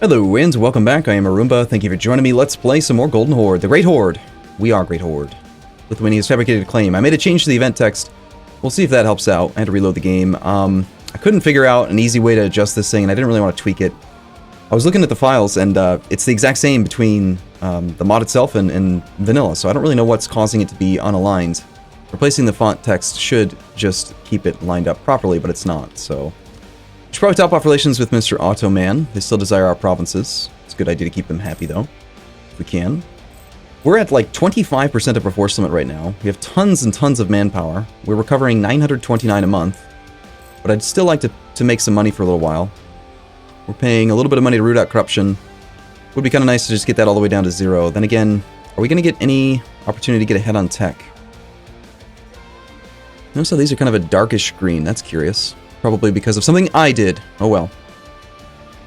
Hello and welcome back, I am Arumba, thank you for joining me. Let's play some more Golden Horde. The Great Horde. We are Great Horde. Lithuania's fabricated claim. I made a change to the event text. We'll see if that helps out. I had to reload the game. I couldn't figure out an easy way to adjust this thing, and I didn't really want to tweak it. I was looking at the files, and it's the exact same between the mod itself and vanilla, so I don't really know what's causing it to be unaligned. Replacing the font text should just keep it lined up properly, but it's not, so... We should probably top off relations with Mr. Ottoman. They still desire our provinces. It's a good idea to keep them happy, though, if we can. We're at like 25% of our force limit right now. We have tons and tons of manpower. We're recovering 929 a month, but I'd still like to make some money for a little while. We're paying a little bit of money to root out corruption. Would be kind of nice to just get that all the way down to 0. Then again, are we going to get any opportunity to get ahead on tech? Notice how these are kind of a darkish green. That's curious. Probably because of something I did. Oh well.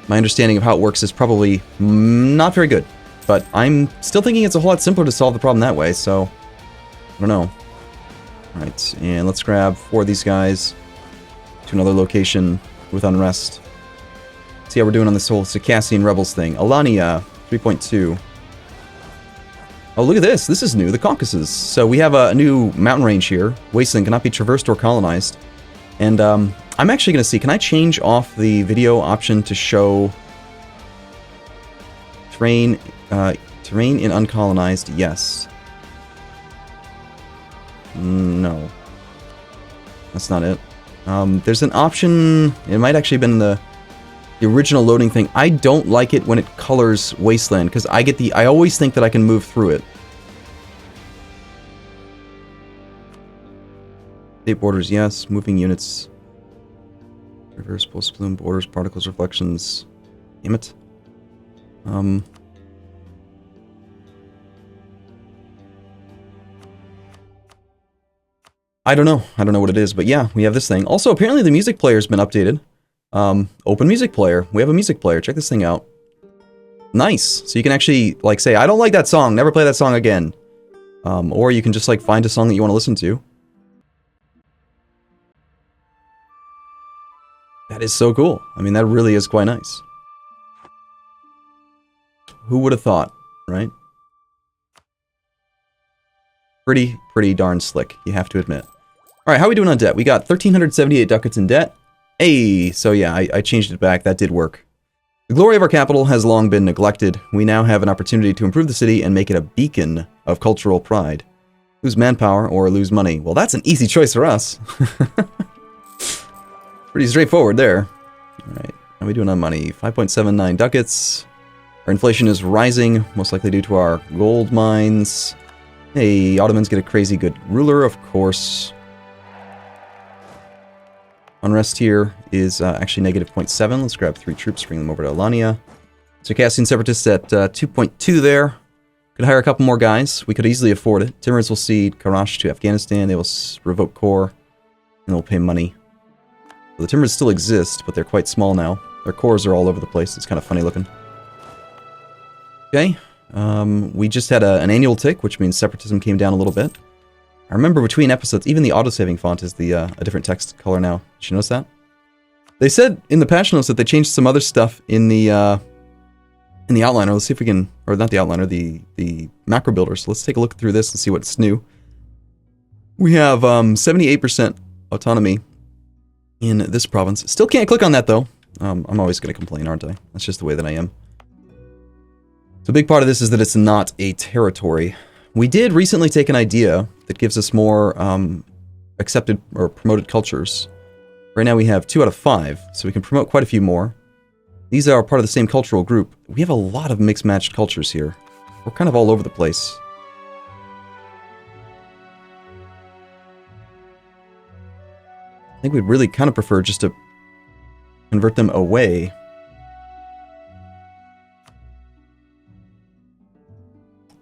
My understanding of how it works is probably not very good. But I'm still thinking it's a whole lot simpler to solve the problem that way, so... I don't know. Alright, and let's grab 4 of these guys to another location with unrest. See how we're doing on this whole Circassian Rebels thing. Alania, 3.2. Oh, look at this. This is new. The Caucasus. So we have a new mountain range here. Wasteland cannot be traversed or colonized. And, I'm actually going to see, can I change off the video option to show terrain in uncolonized? Yes. No. That's not it. There's an option, it might actually have been the original loading thing. I don't like it when it colors Wasteland, because I always think that I can move through it. State borders, yes. Moving units. Reverse post bloom, borders, particles, reflections. Damn it. I don't know. I don't know what it is, but yeah, we have this thing. Also, apparently the music player's been updated. Open music player. We have a music player. Check this thing out. Nice. So you can actually, like, say, I don't like that song. Never play that song again. Or you can just, like, find a song that you want to listen to. That is so cool. I mean, that really is quite nice. Who would have thought, right? Pretty darn slick, you have to admit. Alright, how are we doing on debt? We got 1,378 ducats in debt. Hey, so yeah, I changed it back. That did work. The glory of our capital has long been neglected. We now have an opportunity to improve the city and make it a beacon of cultural pride. Lose manpower or lose money. Well, that's an easy choice for us. Pretty straightforward there. Alright, how are we doing on money? 5.79 ducats. Our inflation is rising, most likely due to our gold mines. Hey, Ottomans get a crazy good ruler, of course. Unrest here is actually negative 0.7. Let's grab 3 troops, bring them over to Alania. Circassian separatists at 2.2 there. Could hire a couple more guys. We could easily afford it. Timurids will cede Karash to Afghanistan. They will revoke core, and they'll pay money. The Timurids still exist, but they're quite small now. Their cores are all over the place. It's kind of funny looking. Okay. We just had an annual tick, which means separatism came down a little bit. I remember between episodes, even the autosaving font is a different text color now. Did you notice that? They said in the patch notes that they changed some other stuff in the outliner. Let's see if we can, or not the outliner, the macro builder. So let's take a look through this and see what's new. We have 78% autonomy in this province. Still can't click on that though. I'm always going to complain, aren't I? That's just the way that I am. So a big part of this is that it's not a territory. We did recently take an idea that gives us more accepted or promoted cultures. Right now we have 2 out of 5, so we can promote quite a few more. These are part of the same cultural group. We have a lot of mixed-matched cultures here. We're kind of all over the place. I think we'd really kind of prefer just to convert them away.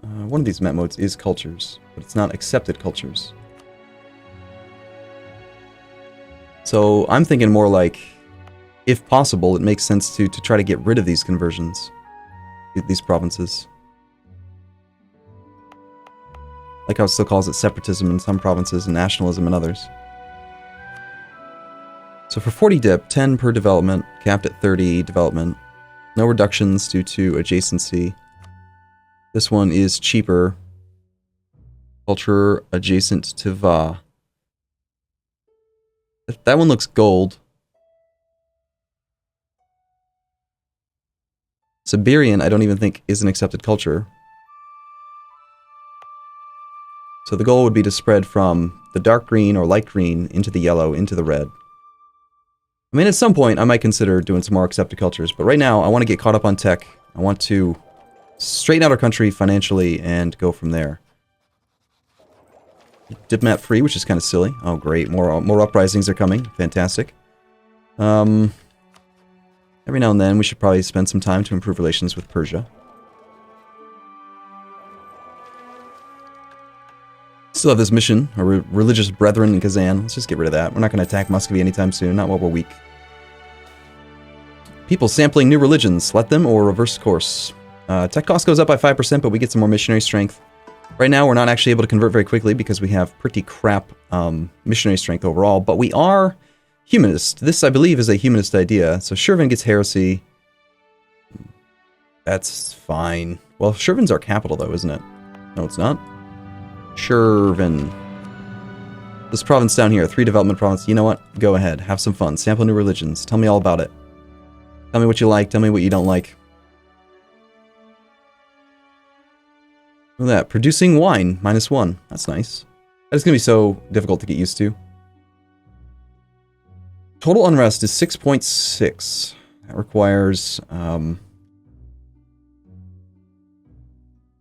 One of these map modes is cultures, but it's not accepted cultures. So I'm thinking more like, if possible, it makes sense to try to get rid of these conversions, these provinces. Like how it still calls it separatism in some provinces and nationalism in others. So for 40 dip, 10 per development, capped at 30 development. No reductions due to adjacency. This one is cheaper. Culture adjacent to Va. That one looks gold. Siberian, I don't even think is an accepted culture. So the goal would be to spread from the dark green or light green into the yellow, into the red. I mean, at some point, I might consider doing some more accepted cultures, but right now, I want to get caught up on tech. I want to straighten out our country financially and go from there. Diplomat free, which is kind of silly. Oh, great. More uprisings are coming. Fantastic. Every now and then, we should probably spend some time to improve relations with Persia. Still have this mission, our religious brethren in Kazan. Let's just get rid of that. We're not going to attack Muscovy anytime soon, not while we're weak. People sampling new religions. Let them or reverse course. Tech cost goes up by 5%, but we get some more missionary strength. Right now, we're not actually able to convert very quickly because we have pretty crap missionary strength overall, but we are humanist. This, I believe, is a humanist idea. So Shervin gets heresy. That's fine. Well, Shervin's our capital, though, isn't it? No, it's not. Shervin. This province down here, 3 development province. You know what? Go ahead. Have some fun. Sample new religions. Tell me all about it. Tell me what you like. Tell me what you don't like. Look at that. Producing wine. -1. That's nice. That's going to be so difficult to get used to. Total unrest is 6.6. That requires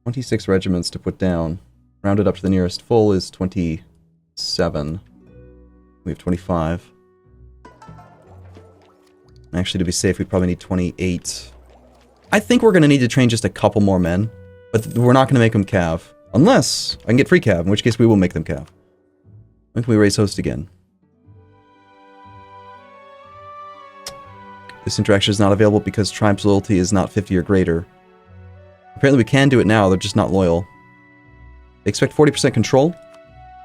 26 regiments to put down. Rounded up to the nearest full is 27. We have 25. Actually, to be safe, we probably need 28. I think we're going to need to train just a couple more men. But we're not going to make them cav. Unless I can get free cav, in which case we will make them cav. When can we raise host again? This interaction is not available because tribe's loyalty is not 50 or greater. Apparently we can do it now, they're just not loyal. They expect 40% control.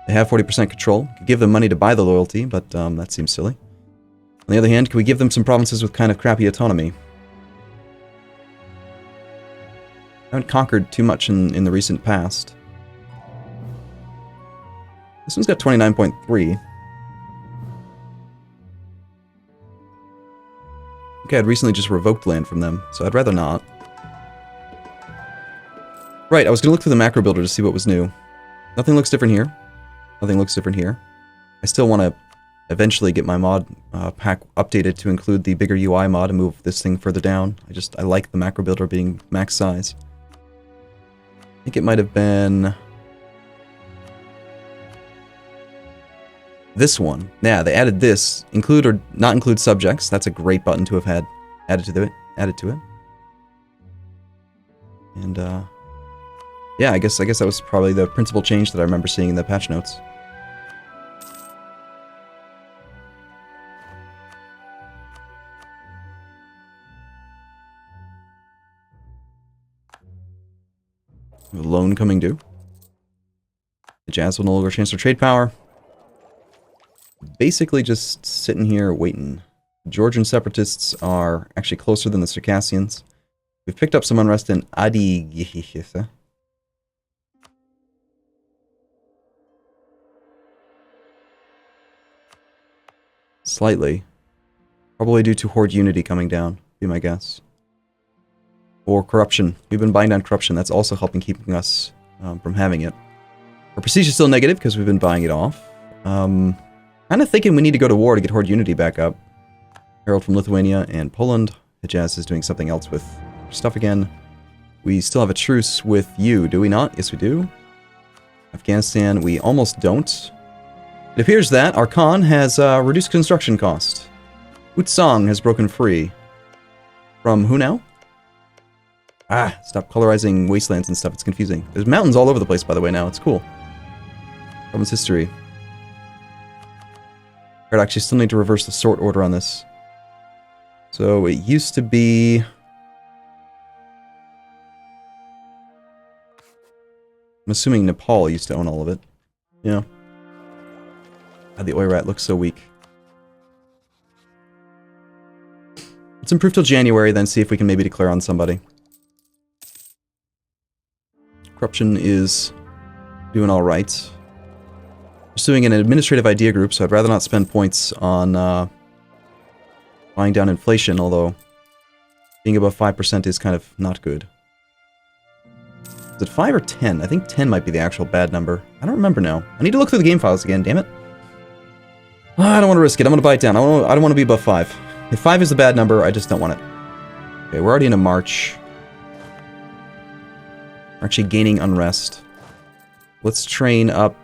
They have 40% control. Could give them money to buy the loyalty, but that seems silly. On the other hand, can we give them some provinces with kind of crappy autonomy? I haven't conquered too much in the recent past. This one's got 29.3. Okay, I'd recently just revoked land from them, so I'd rather not. Right, I was going to look through the macro builder to see what was new. Nothing looks different here. Nothing looks different here. I still want to eventually get my mod pack updated to include the bigger UI mod and move this thing further down. I like the macro builder being max size. I think it might have been this one. Yeah, they added this. Include or not include subjects. That's a great button to have had added to it. And yeah, I guess that was probably the principal change that I remember seeing in the patch notes. Loan coming due. The Jazz will no longer transfer trade power. Basically just sitting here waiting. The Georgian separatists are actually closer than the Circassians. We've picked up some unrest in Adigihisa. Slightly. Probably due to Horde unity coming down, be my guess. Or corruption. We've been buying down corruption. That's also helping keeping us from having it. Our prestige is still negative because we've been buying it off. Kind of thinking we need to go to war to get Horde unity back up. Herald from Lithuania and Poland. Hijaz is doing something else with stuff again. We still have a truce with you, do we not? Yes, we do. Afghanistan, we almost don't. It appears that our Khan has reduced construction cost. Utsang has broken free. From who now? Ah, stop colorizing wastelands and stuff. It's confusing. There's mountains all over the place, by the way, now. It's cool. Province history. Alright, actually still need to reverse the sort order on this. So, it used to be... I'm assuming Nepal used to own all of it. Yeah. God, the Oirat looks so weak. Let's improve till January, then see if we can maybe declare on somebody. Corruption is doing alright. Pursuing an administrative idea group, so I'd rather not spend points on buying down inflation, although being above 5% is kind of not good. Is it 5 or 10? I think 10 might be the actual bad number. I don't remember now. I need to look through the game files again, damn it. I don't want to risk it. I'm going to buy it down. I don't want to be above 5. If 5 is the bad number, I just don't want it. Okay, we're already into March. We're actually gaining unrest. Let's train up.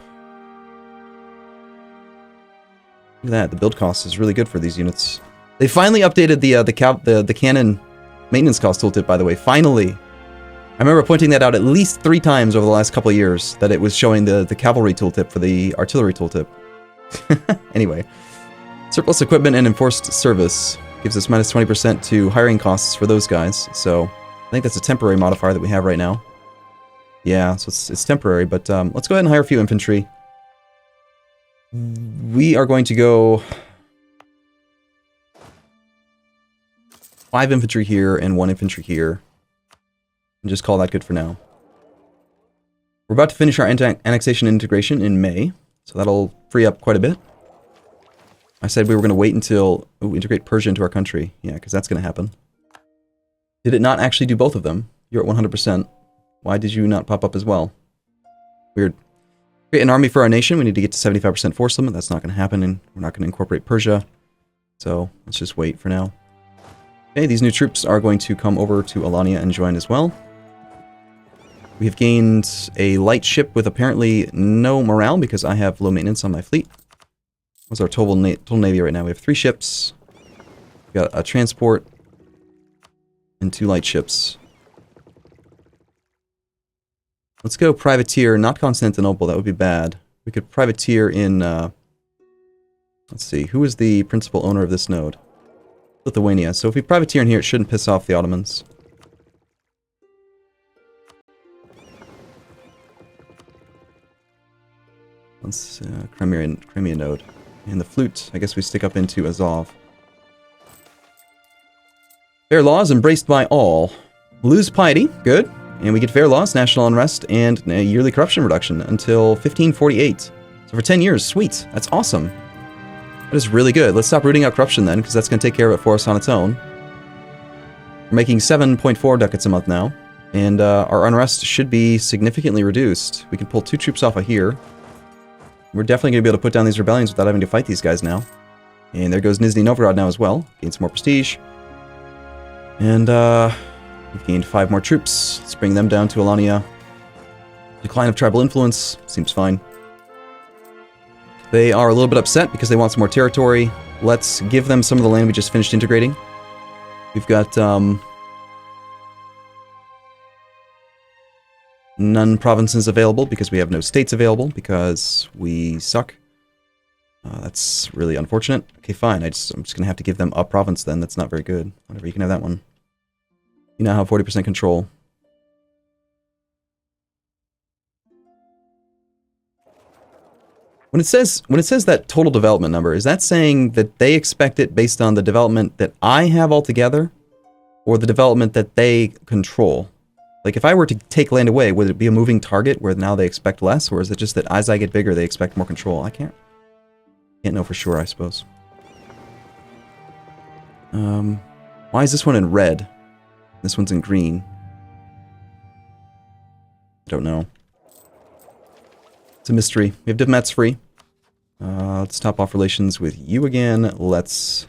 Look at that. The build cost is really good for these units. They finally updated the cannon maintenance cost tooltip, by the way. Finally. I remember pointing that out at least 3 times over the last couple of years, that it was showing the cavalry tooltip for the artillery tooltip. Anyway. Surplus equipment and enforced service gives us minus 20% to hiring costs for those guys. So I think that's a temporary modifier that we have right now. Yeah, so it's temporary, but let's go ahead and hire a few infantry. We are going to go 5 infantry here and 1 infantry here. And just call that good for now. We're about to finish our annexation and integration in May, so that'll free up quite a bit. I said we were going to wait until we integrate Persia into our country. Yeah, because that's going to happen. Did it not actually do both of them? You're at 100%. Why did you not pop up as well? Weird. Create an army for our nation. We need to get to 75% force limit. That's not going to happen, and we're not going to incorporate Persia. So let's just wait for now. Okay, these new troops are going to come over to Alania and join as well. We have gained a light ship with apparently no morale because I have low maintenance on my fleet. What's our total navy right now? We have 3 ships. We got a transport and 2 light ships. Let's go privateer, not Constantinople, that would be bad. We could privateer in, let's see, who is the principal owner of this node? Lithuania. So if we privateer in here, it shouldn't piss off the Ottomans. Let's, Crimea node. And the flute, I guess we stick up into Azov. Fair laws embraced by all. Lose piety, good. And we get fair laws, national unrest, and a yearly corruption reduction until 1548. So for 10 years, sweet. That's awesome. That is really good. Let's stop rooting out corruption then, because that's going to take care of it for us on its own. We're making 7.4 ducats a month now, and our unrest should be significantly reduced. We can pull 2 troops off of here. We're definitely going to be able to put down these rebellions without having to fight these guys now. And there goes Nizhny Novgorod now as well. Gain some more prestige. And we've gained 5 more troops. Let's bring them down to Alania. Decline of tribal influence. Seems fine. They are a little bit upset because they want some more territory. Let's give them some of the land we just finished integrating. We've got none provinces available because we have no states available because we suck. That's really unfortunate. Okay, fine. I'm just going to have to give them a province then. That's not very good. Whatever, you can have that one. You now have 40% control. When it says that total development number, is that saying that they expect it based on the development that I have altogether, or the development that they control? Like, if I were to take land away, would it be a moving target where now they expect less, or is it just that as I get bigger, they expect more control? I can't know for sure, I suppose. Why is this one in red? This one's in green. I don't know. It's a mystery. We have diplomats free. Let's top off relations with you again. Let's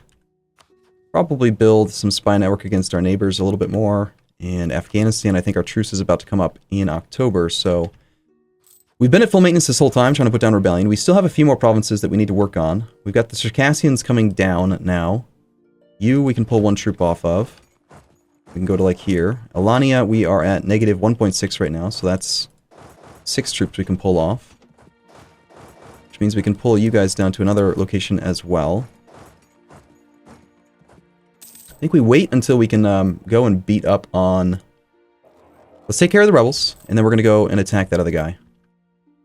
probably build some spy network against our neighbors a little bit more. And Afghanistan, I think our truce is about to come up in October, so we've been at full maintenance this whole time, trying to put down rebellion. We still have a few more provinces that we need to work on. We've got the Circassians coming down now. You, we can pull 1 troop off of. We can go to, like, here. Alania, we are at negative 1.6 right now, so that's 6 troops we can pull off. Which means we can pull you guys down to another location as well. I think we wait until we can go and beat up on... Let's take care of the rebels, and then we're going to go and attack that other guy.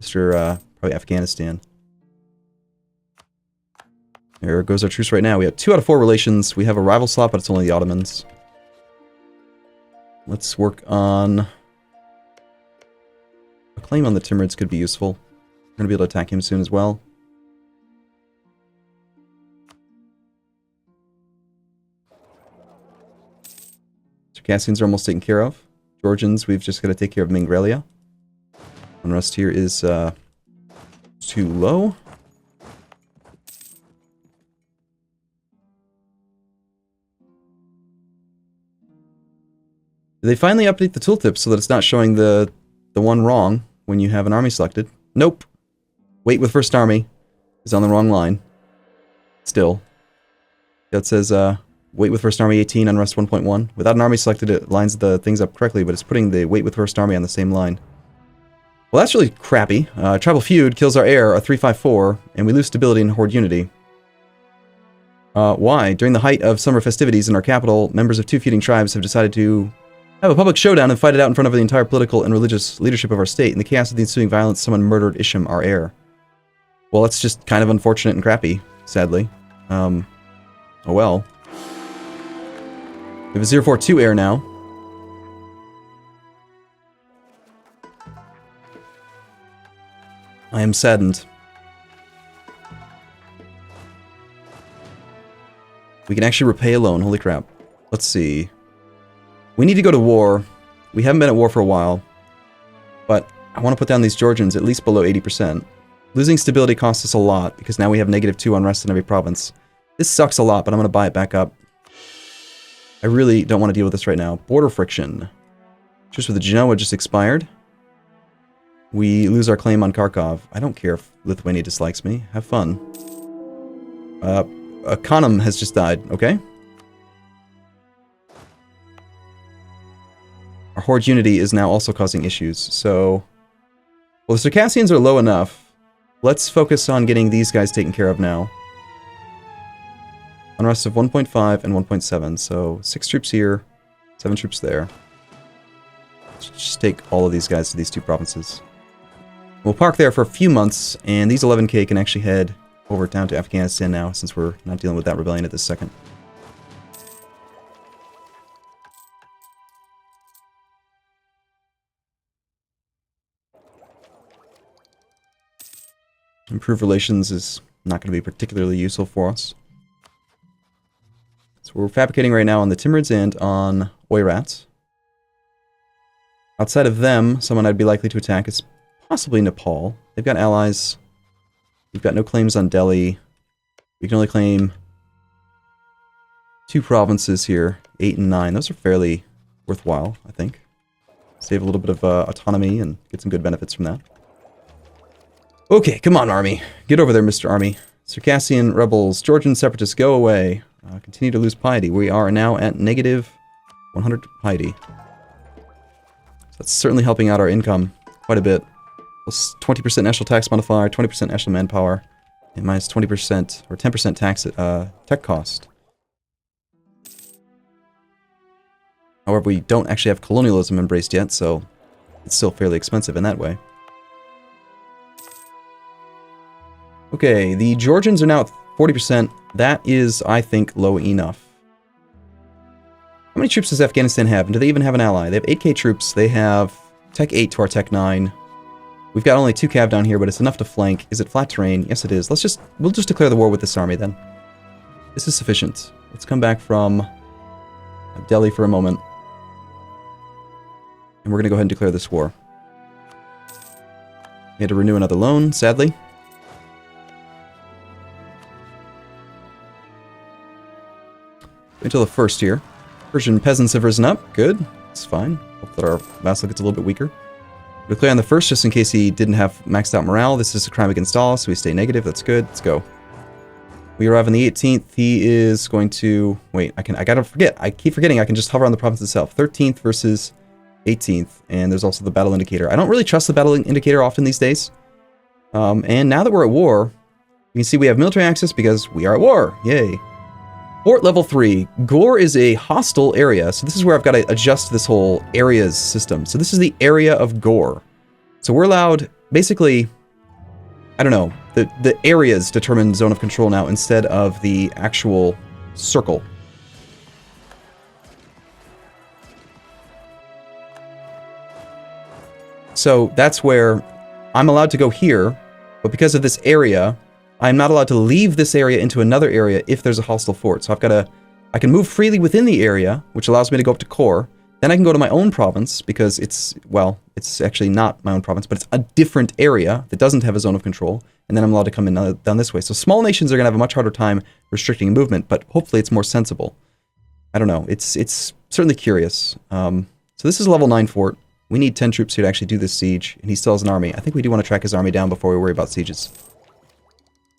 Mr. Probably Afghanistan. There goes our truce right now. We have 2 out of 4 relations. We have a rival slot, but it's only the Ottomans. Let's work on... A claim on the Timurids could be useful. We're going to be able to attack him soon as well. Circassians are almost taken care of. Georgians, we've just got to take care of Mingrelia. Unrest here is too low. Did they finally update the tooltip so that it's not showing the one wrong when you have an army selected? Nope. Wait with first army is on the wrong line. Still. It says wait with first army 18, unrest 1.1. Without an army selected, it lines the things up correctly, but it's putting the wait with first army on the same line. Well, that's really crappy. Tribal feud kills our heir, a 354, and we lose stability and horde unity. Why? During the height of summer festivities in our capital, members of 2 feuding tribes have decided to have a public showdown and fight it out in front of the entire political and religious leadership of our state. In the chaos of the ensuing violence, someone murdered Isham, our heir. Well, that's just kind of unfortunate and crappy, sadly. Oh well. We have a 042 heir now. I am saddened. We can actually repay a loan, holy crap. Let's see. We need to go to war. We haven't been at war for a while. But I want to put down these Georgians at least below 80%. Losing stability costs us a lot, because now we have -2 unrest in every province. This sucks a lot, but I'm going to buy it back up. I really don't want to deal with this right now. Border friction. Truce with the Genoa just expired. We lose our claim on Kharkov. I don't care if Lithuania dislikes me. Have fun. Khanum has just died, okay? Our horde unity is now also causing issues, so... Well, the Circassians are low enough. Let's focus on getting these guys taken care of now. Unrest of 1.5 and 1.7, so 6 troops here, 7 troops there. Let's just take all of these guys to these 2 provinces. We'll park there for a few months, and these 11k can actually head over down to Afghanistan now, since we're not dealing with that rebellion at this second. Improved relations is not going to be particularly useful for us. So we're fabricating right now on the Timurids and on Oirat. Outside of them, someone I'd be likely to attack is possibly Nepal. They've got allies. We've got no claims on Delhi. We can only claim 2 provinces here, 8 and 9. Those are fairly worthwhile, I think. Save a little bit of autonomy and get some good benefits from that. Okay, come on, army. Get over there, Mr. Army. Circassian rebels, Georgian separatists, go away. Continue to lose piety. We are now at -100 piety. So that's certainly helping out our income quite a bit. Plus 20% national tax modifier, 20% national manpower, and minus 20% or 10% tax tech cost. However, we don't actually have colonialism embraced yet, so it's still fairly expensive in that way. Okay, the Georgians are now at 40%. That is, I think, low enough. How many troops does Afghanistan have? And do they even have an ally? They have 8k troops. They have Tech 8 to our Tech 9. We've got only 2 cav down here, but it's enough to flank. Is it flat terrain? Yes, it is. We'll just declare the war with this army, then. This is sufficient. Let's come back from Delhi for a moment. And we're going to go ahead and declare this war. We had to renew another loan, sadly. Until the first here. Persian peasants have risen up. Good. It's fine. Hope that our vassal gets a little bit weaker. Declare on the first just in case he didn't have maxed out morale. This is a crime against all, so we stay negative. That's good. Let's go. We arrive on the 18th. He is going to... Wait, I gotta forget. I keep forgetting I can just hover on the province itself. 13th versus 18th. And there's also the battle indicator. I don't really trust the battle indicator often these days. And now that we're at war, you can see we have military access because we are at war. Yay. Fort level 3. Gore is a hostile area, so this is where I've got to adjust this whole areas system. So this is the area of Gore. So we're allowed, basically, I don't know, the areas determine zone of control now instead of the actual circle. So that's where I'm allowed to go here, but because of this area, I'm not allowed to leave this area into another area if there's a hostile fort. So I can move freely within the area, which allows me to go up to core. Then I can go to my own province because it's actually not my own province, but it's a different area that doesn't have a zone of control. And then I'm allowed to come in down this way. So small nations are going to have a much harder time restricting movement, but hopefully it's more sensible. I don't know. It's certainly curious. So this is a level 9 fort. We need 10 troops here to actually do this siege, and he still has an army. I think we do want to track his army down before we worry about sieges.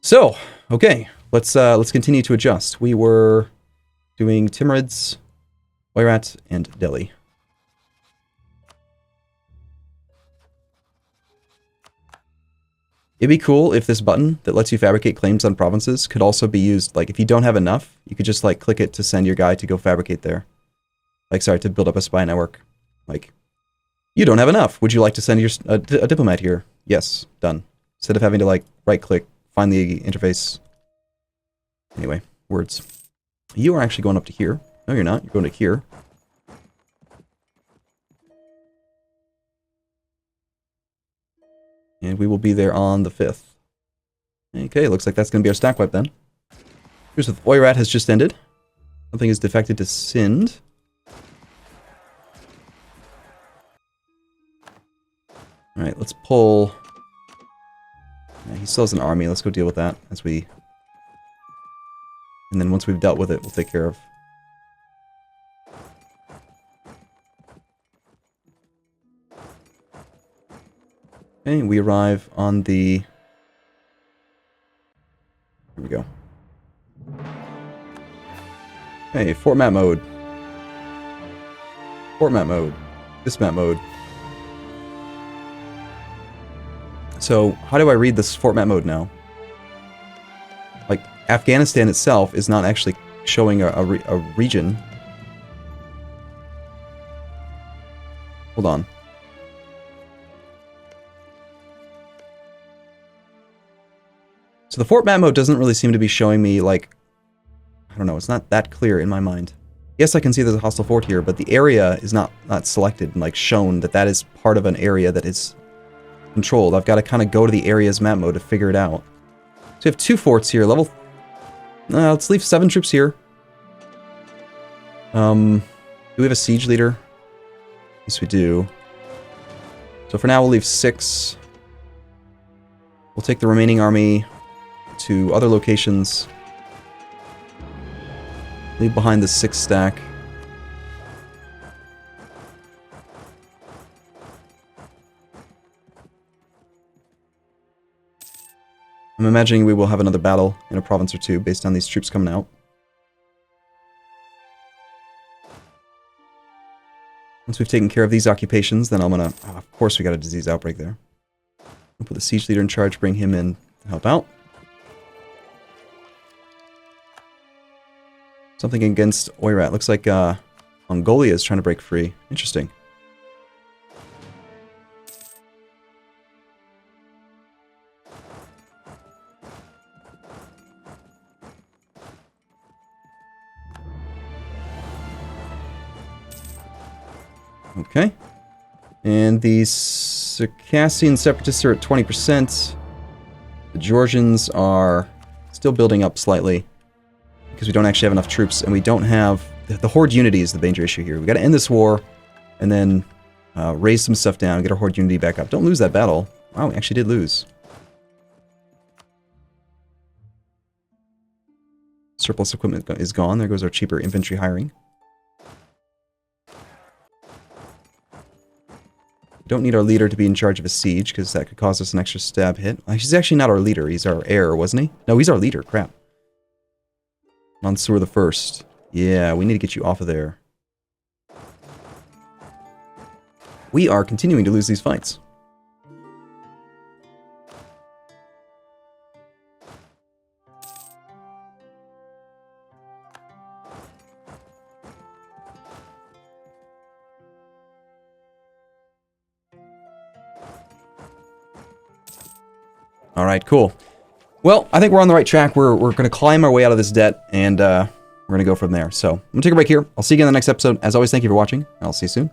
So, okay, let's continue to adjust. We were doing Timurids, Oirat, and Delhi. It'd be cool if this button that lets you fabricate claims on provinces could also be used, like, if you don't have enough, you could just, like, click it to send your guy to go fabricate there. Like, sorry, to build up a spy network. Like, you don't have enough. Would you like to send a diplomat here? Yes, done. Instead of having to, like, right-click, find the interface. Anyway, words. You are actually going up to here. No, you're not. You're going to here. And we will be there on the 5th. Okay, looks like that's going to be our stack wipe then. Truce with Oirat has just ended. Something is defected to Sind. Alright, let's pull... Yeah, he still has an army. Let's go deal with that as we... And then once we've dealt with it, we'll take care of... Okay, we arrive on the... Here we go. Hey, fort map mode. Fort map mode. This map mode. So, how do I read this fort map mode now? Like, Afghanistan itself is not actually showing a region. Hold on. So the fort map mode doesn't really seem to be showing me, like... I don't know, it's not that clear in my mind. Yes, I can see there's a hostile fort here, but the area is not selected and, like, shown that that is part of an area that is... controlled. I've got to kind of go to the area's map mode to figure it out. So we have 2 forts here. Level... let's leave 7 troops here. Do we have a siege leader? Yes, we do. So for now, we'll leave 6. We'll take the remaining army to other locations. Leave behind the 6 stack. I'm imagining we will have another battle in a province or 2 based on these troops coming out. Once we've taken care of these occupations, then I'm gonna... Oh, of course we got a disease outbreak there. We'll put the siege leader in charge, bring him in to help out. Something against Oirat. Looks like Mongolia is trying to break free. Interesting. Okay. And the Circassian separatists are at 20%. The Georgians are still building up slightly because we don't actually have enough troops, and we don't have... The Horde unity is the major issue here. We got to end this war, and then raise some stuff down, get our Horde unity back up. Don't lose that battle. Wow, we actually did lose. Surplus equipment is gone. There goes our cheaper infantry hiring. We don't need our leader to be in charge of a siege, because that could cause us an extra stab hit. He's actually not our leader. He's our heir, wasn't he? No, he's our leader. Crap. Mansour the First. Yeah, we need to get you off of there. We are continuing to lose these fights. Alright, cool. Well, I think we're on the right track. We're going to climb our way out of this debt, and we're going to go from there. So I'm going to take a break here. I'll see you again in the next episode. As always, thank you for watching. I'll see you soon.